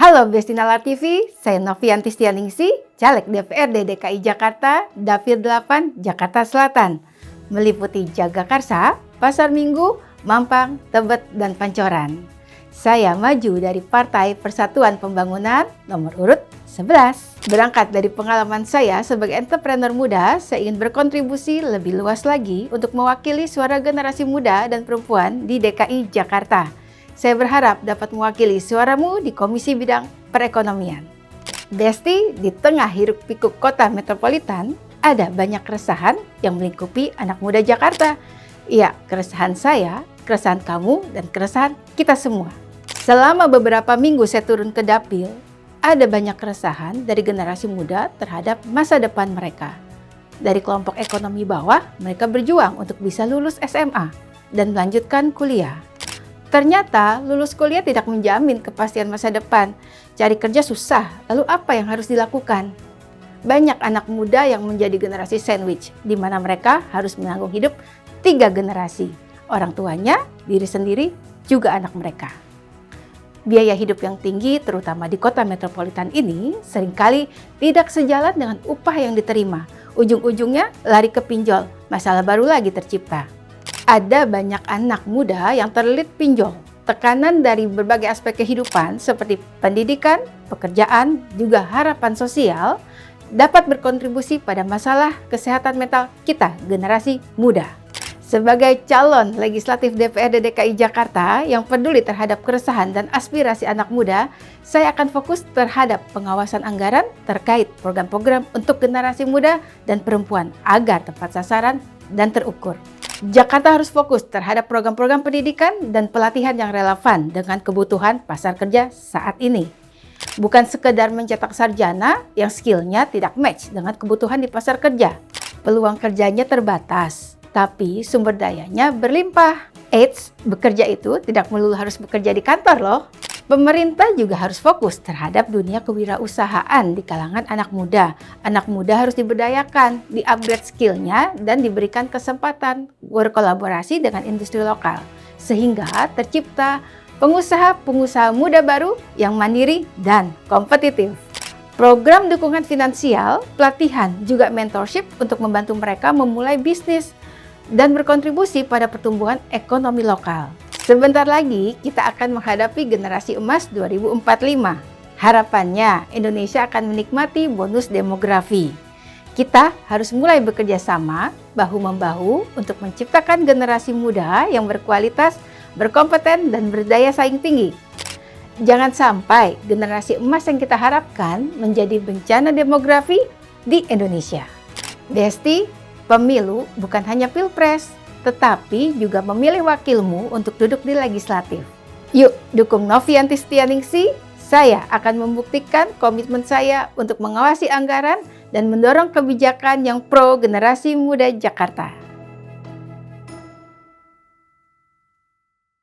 Halo Besti Nalar TV, saya Novianti Stianingsih, Caleg DPRD DKI Jakarta, Dapil 8, Jakarta Selatan. Meliputi Jagakarsa, Pasar Minggu, Mampang, Tebet, dan Pancoran. Saya maju dari Partai Persatuan Pembangunan nomor urut 11. Berangkat dari pengalaman saya sebagai entrepreneur muda, saya ingin berkontribusi lebih luas lagi untuk mewakili suara generasi muda dan perempuan di DKI Jakarta. Saya berharap dapat mewakili suaramu di Komisi Bidang Perekonomian. Besti, di tengah hiruk-pikuk kota metropolitan, ada banyak keresahan yang melingkupi anak muda Jakarta. Ya, keresahan saya, keresahan kamu, dan keresahan kita semua. Selama beberapa minggu saya turun ke dapil, ada banyak keresahan dari generasi muda terhadap masa depan mereka. Dari kelompok ekonomi bawah, mereka berjuang untuk bisa lulus SMA dan melanjutkan kuliah. Ternyata lulus kuliah tidak menjamin kepastian masa depan. Cari kerja susah, lalu apa yang harus dilakukan? Banyak anak muda yang menjadi generasi sandwich, di mana mereka harus menanggung hidup 3 generasi. Orang tuanya, diri sendiri, juga anak mereka. Biaya hidup yang tinggi, terutama di kota metropolitan ini, seringkali tidak sejalan dengan upah yang diterima. Ujung-ujungnya lari ke pinjol, masalah baru lagi tercipta. Ada banyak anak muda yang terlilit pinjol, tekanan dari berbagai aspek kehidupan seperti pendidikan, pekerjaan, juga harapan sosial dapat berkontribusi pada masalah kesehatan mental kita, generasi muda. Sebagai calon legislatif DPRD DKI Jakarta yang peduli terhadap keresahan dan aspirasi anak muda, saya akan fokus terhadap pengawasan anggaran terkait program-program untuk generasi muda dan perempuan agar tepat sasaran dan terukur. Jakarta harus fokus terhadap program-program pendidikan dan pelatihan yang relevan dengan kebutuhan pasar kerja saat ini. Bukan sekedar mencetak sarjana yang skillnya tidak match dengan kebutuhan di pasar kerja. Peluang kerjanya terbatas, tapi sumber dayanya berlimpah. Eits, bekerja itu tidak melulu harus bekerja di kantor loh. Pemerintah juga harus fokus terhadap dunia kewirausahaan di kalangan anak muda. Anak muda harus diberdayakan, di-upgrade skillnya, dan diberikan kesempatan berkolaborasi dengan industri lokal. Sehingga tercipta pengusaha-pengusaha muda baru yang mandiri dan kompetitif. Program dukungan finansial, pelatihan, juga mentorship untuk membantu mereka memulai bisnis dan berkontribusi pada pertumbuhan ekonomi lokal. Sebentar lagi kita akan menghadapi generasi emas 2045. Harapannya Indonesia akan menikmati bonus demografi. Kita harus mulai bekerja sama, bahu-membahu untuk menciptakan generasi muda yang berkualitas, berkompeten, dan berdaya saing tinggi. Jangan sampai generasi emas yang kita harapkan menjadi bencana demografi di Indonesia. Besti, pemilu bukan hanya pilpres, tetapi juga memilih wakilmu untuk duduk di legislatif. Yuk, dukung Novianti Stianingsih. Saya akan membuktikan komitmen saya untuk mengawasi anggaran dan mendorong kebijakan yang pro generasi muda Jakarta.